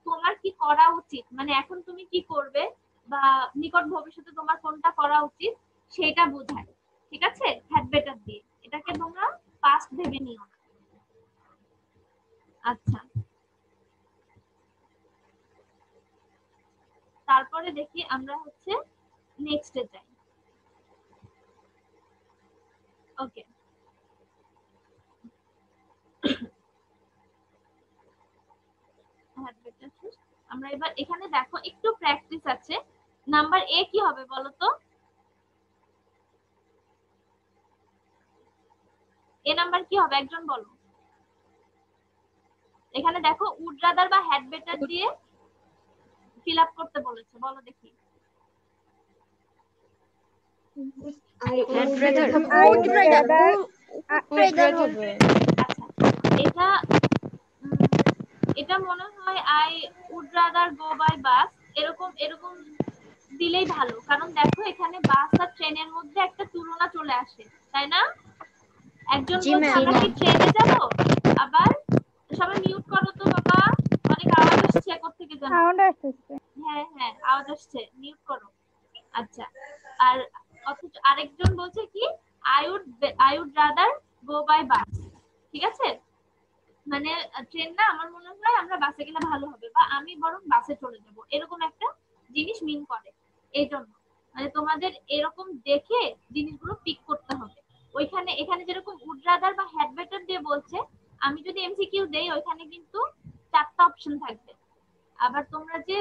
তোমার কি করা উচিত, মানে এখন তুমি কি করবে বা নিকট ভবিষ্যতে তোমার কোনটা করা উচিত সেটা বোঝায়, ঠিক আছে? হ্যাড বেটার দিয়ে এটাকে তোমরা পাস্ট ভেবে নিও না। আচ্ছা তারপরে দেখি আমরা হচ্ছে নেক্সটে যাই। ওকে আমরা এবার এখানে দেখো একটু প্র্যাকটিস আছে। নাম্বার এ কি হবে বলো তো? এ নাম্বার কি হবে একজন বলো। এখানে দেখো উড রাদার বা হ্যাড বেটার দিয়ে ফিল আপ করতে বলেছে, বলো দেখি। আচ্ছা এটা মনে হয় I would rather go by bus, এরকম এরকম দিলেই ভালো, কারণ দেখো এখানে বাস আর ট্রেনের মধ্যে একটা তুলনা চলে আসে, তাই না? একজন বলছে আমরা কি ট্রেনে যাব, আবার সবাই মিউট করো তো বাবা, অনেক আওয়াজ আসছে কোত্থেকে জানো? সাউন্ড আসছে। হ্যাঁ হ্যাঁ আওয়াজ আসছে, মিউট করো। আচ্ছা আর অথচ আরেকজন বলছে কি I would rather go by bus, ঠিক আছে? মানে ট্রেন না, আমার মনে হয় আমরা বাসে গেলে ভালো হবে, বা আমি বরং বাসে চলে যাব, এরকম একটা জিনিস মিন করে। এই জন্য মানে তোমাদের এরকম দেখে জিনিসগুলো পিক করতে হবে। ওইখানে এখানে যেরকম উড রাদার বা হ্যাড বেটার দিয়ে বলছে, আমি যদি এমসিকিউ দেই ওইখানে কিন্তু 4টা অপশন থাকবে। আবার তোমরা যে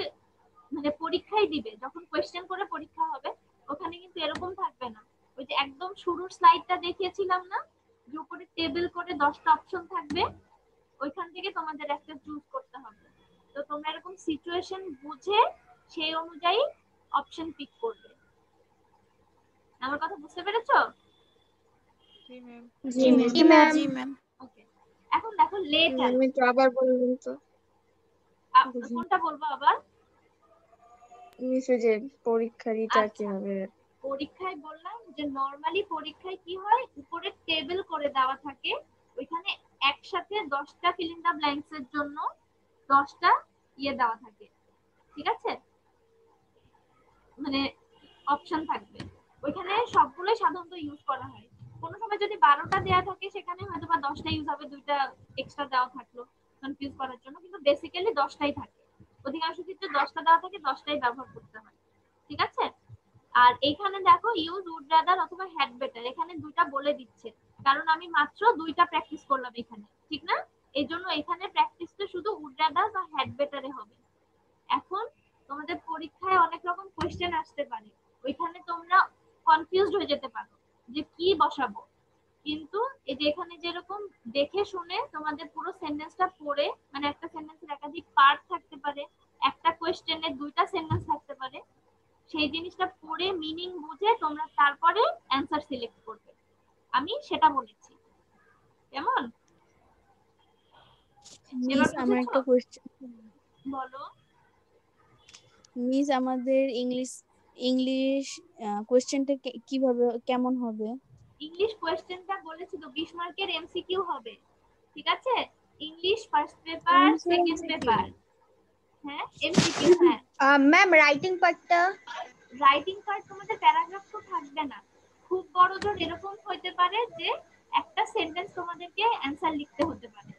মানে পরীক্ষায় দিবে, যখন কোয়েশ্চেন করে পরীক্ষা হবে, ওখানে কিন্তু এরকম থাকবে না। ওই যে একদম শুরুর স্লাইডটা দেখিয়েছিলাম না, যে উপরে টেবিল করে 10টা অপশন থাকবে, ওইখান থেকে তোমাদের একটা চুজ করতে হবে। তো তোমরা এরকম সিচুয়েশন বুঝে সেই অনুযায়ী অপশন পিক করবে। আমার কথা বুঝতে পেরেছো? জি ম্যাম। ওকে এখন দেখো লেটার, আমি তো আবার বললাম তো কোনটা বলবো আবার? মিস, যে পরীক্ষারিটা কিভাবে? পরীক্ষায় বললাম যে নরমালি পরীক্ষায় কি হয়, উপরে টেবিল করে দেওয়া থাকে, ওইখানে একসাথে 10টা ফিল ইন দা ব্ল্যাঙ্কস এর জন্য 10টা দেওয়া থাকে, ঠিক আছে? মানে অপশন থাকবে ওইখানে, সবগুলোই সাধারণত ইউজ করা হয়। কোনো সময় যদি 12টা দেওয়া থাকে সেখানে হয়তো বা 10টা ইউজ হবে, 2টা এক্সট্রা দেওয়া থাকলো কনফিউজ করার জন্য, কিন্তু বেসিক্যালি 10টাই থাকে। অধিকাংশ ক্ষেত্রে 10টা দেওয়া থাকে, 10টাই ব্যবহার করতে হয়। ঠিক আছে? আর এইখানে দেখো ইউজ উড রাদার অথবা হ্যাড বেটার, এখানে 2টা বলে দিচ্ছে, কারণ আমি মাত্র 2টা প্র্যাকটিস করলাম এখানে, ঠিক না? এই জন্য এখানে প্র্যাকটিসটা শুধু উড রাদার বা হ্যাড বেটারে হবে। এখন তোমাদের পরীক্ষায় অনেক রকম কোশ্চেন আসতে পারে, ওইখানে তোমরা কনফিউজড হয়ে যেতে পারো যে কি বসাবো, কিন্তু এই যে এখানে যেরকম দেখে শুনে তোমাদের পুরো সেন্টেন্সটা পড়ে, মানে একটা সেন্টেন্সের একাধিক পার্ট থাকতে পারে, একটা কোশ্চেনে 2টা সেন্টেন্স থাকতে পারে, সেই জিনিসটা পড়ে মিনিং বুঝে তোমরা তারপরে অ্যানসার সিলেক্ট করবে, আমি সেটা বলেছি। কেমন? মিস আমার একটা কোশ্চেন, বলো। মিস আমাদের ইংলিশ কোশ্চেনটা কিভাবে কেমন হবে? ইংলিশ কোশ্চেনটা বলেছি তো 20 মার্কের এমসিকিউ হবে, ঠিক আছে? English first paper, second paper, হ্যাঁ এমসিকিউ। হ্যাঁ ম্যাম রাইটিং পার্টটা? রাইটিং পার্ট তোমাদের প্যারাগ্রাফ তো থাকবে না, খুব বড় জোর এরকম হতে পারে যে একটা সেন্টেন্স তোমাদেরকে অ্যানসার লিখতে হতে পারে,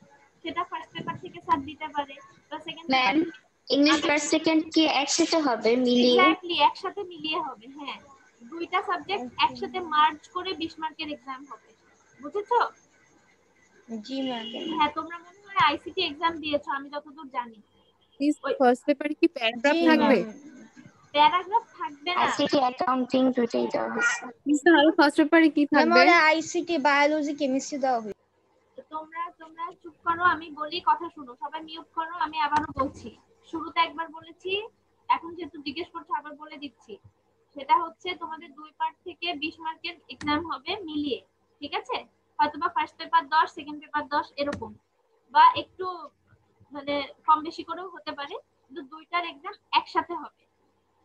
সেটা ফার্স্ট পেপার থেকে স্যার দিতে পারে বা second paper. Ma'am English first second কি একসাথে হবে মিলিয়ে? এক্স্যাক্টলি একসাথে মিলিয়ে হবে, হ্যাঁ 2টা সাবজেক্ট একসাথে মার্জ করে 20 মার্কের এক্সাম হবে, বুঝেছো? জি ম্যাম। হ্যাঁ তোমরা মনে হয় আইসিটি এক্সাম দিয়েছো আমি যতদূর জানি। মিস ফার্স্ট পেপারে কি প্যারাগ্রাফ জি থাকবে? ম্যাম, প্যারাগ্রাফ থাকবে না। আইসিটি অ্যাকাউন্টিং দুটোই দেওয়া হয়েছে। মিস তাহলে ফার্স্ট পেপারে কি ম্যাম থাকবে? আমাদের আইসিটি বায়োলজি কেমিস্ট্রি দেওয়া হবে। তো তোমরা চুপ করো, আমি বলি, কথা শুনো, সবাই মিউট করো, আমি আবারও বলছি। শুরুতে একবার বলেছি, এখন যেহেতু জিজ্ঞেস করছো আবার বলে দিচ্ছি। সেটা হচ্ছে তোমাদের 2 পার্ট থেকে 20 মার্কের এক্সাম হবে মিলিয়ে, ঠিক আছে? হয়তোবা ফার্স্ট পেপার 10, সেকেন্ড পেপার 10 এরকম, বা একটু মানে কম বেশি করেও হতে পারে, কিন্তু 2টার এক্সাম একসাথে হবে,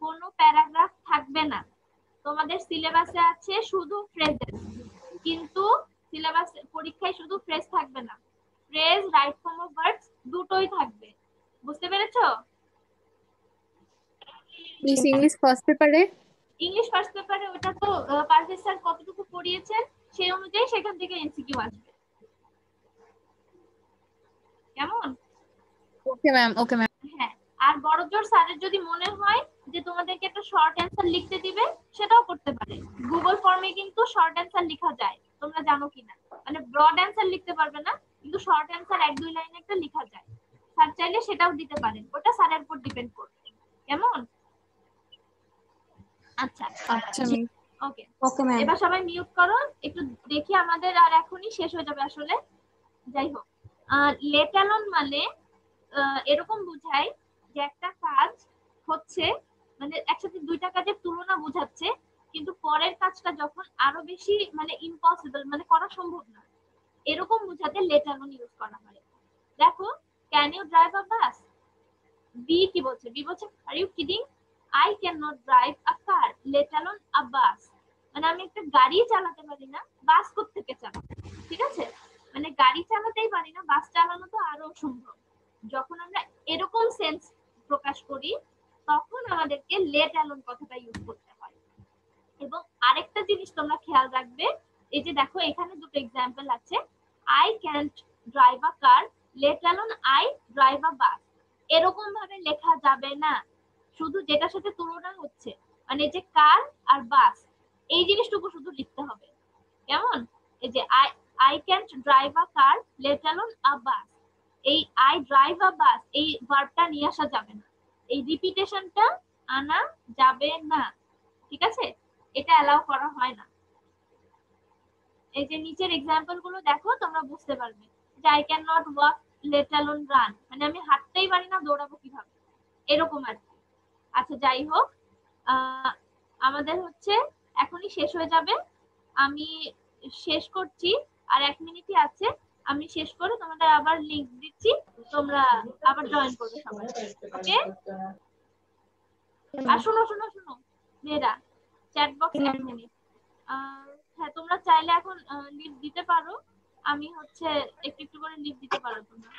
কোনো প্যারাগ্রাফ থাকবে না। তোমাদের সিলেবাসে আছে শুধু ফ্রেজেস, কিন্তু সিলেবাস পরীক্ষায় শুধু ফ্রেজ থাকবে না, phrase right form of verbs দুটোই থাকবে, বুঝতে পেরেছো? মিস ইংলিশ ফার্স্ট পেপারে? ইংলিশ ফার্স্ট পেপারে ওটা তো পারভেজ স্যার কতটুকু পড়িয়েছেন সেই অনুযায়ী সেখান থেকে এমসিকিউ আসবে, কেমন? Okay ma'am, okay ma'am. হ্যাঁ, আর বড়জোর স্যারের যদি মনে হয় যে তোমাদেরকে একটা শর্ট অ্যান্সার লিখতে দিবে, সেটাও করতে পারে। গুগল ফর্মে কিন্তু শর্ট অ্যান্সার লেখা যায়, তোমরা জানো কিনা? মানে ব্রড অ্যান্সার লিখতে পারবে না, কিন্তু শর্ট অ্যান্সার 1-2 লাইনে একটা লেখা যায়, স্যার চাইলে সেটাও দিতে পারেন, ওটা স্যারের উপর ডিপেন্ড করবে। কেমন? আচ্ছা আচ্ছা মিস। ওকে ওকে ম্যাম। এবার সবাই মিউট করো, একটু দেখি, আমাদের আর এখনই শেষ হয়ে যাবে আসলে। যাই হোক, লেট অ্যালোন মানে এরকম বোঝায় যে একটা কাজ হচ্ছে, মানে একসাথে 2টা কাজের তুলনা বোঝাচ্ছে, কিন্তু পরের কাজটা যখন আরো বেশি মানে ইম্পসিবল, মানে করা সম্ভব না, এরকম বোঝাতে লেট অ্যালোন ইউজ করা হয়। দেখো, can you drive a bus? B কি বলছে? বি বলছে are you kidding, I can not drive a car, let alone a bus. মানে আমি একটা গাড়ি চালাতে পারি না, বাস কোত্থেকে চালাবো? ঠিক আছে, মানে গাড়ি চালাতেই পারি না, বাস চালানো তো আরো অসম্ভব। যখন আমরা এরকম সেন্স প্রকাশ করি তখন আমাদেরকে লেট অ্যালোন কথাটা ইউজ করতে হয়। এবং আরেকটা জিনিস তোমরা খেয়াল রাখবে, এই যে দেখো এখানে দুটো এক্সাম্পল আছে, I can't drive a car, let alone I drive a bus, এরকম ভাবে লেখা যাবে না। শুধু যেটার সাথে তুলনা হচ্ছে, মানে যে কার আর বাস, এই জিনিসটুকু শুধু লিখতে হবে। কেমন? এই যে I can't drive a car, let alone a bus, এই আই ড্রাইভ আ বাস এই ভার্বটা নিয়ে আসা যাবে না, এই রিপিটেশনটা আনা যাবে না, ঠিক আছে? এটা অ্যালাউ করা হয় না। এই যে নিচের এক্সাম্পল গুলো দেখো, তোমরা বুঝতে পারবে যে I can not walk let alone run, মানে আমি হাঁটতেই পারি না, দৌড়াবো কিভাবে, এরকম আর কি। আচ্ছা যাই হোক, আমাদের হচ্ছে এখনই শেষ হয়ে যাবে, আমি শেষ করছি, আর 1 মিনিটই আছে, আমি শেষ করে তোমাদের আবার লিংক দিচ্ছি, তোমরা আবার জয়েন করবে সবাই, ওকে? আর শোনো শোনো শোনো মেয়েরা, চ্যাট বক্স 1 মিনিট, হ্যাঁ তোমরা চাইলে এখন লিভ দিতে পারো, আমি হচ্ছে একটু একটু করে লিভ দিতে পারো তোমরা।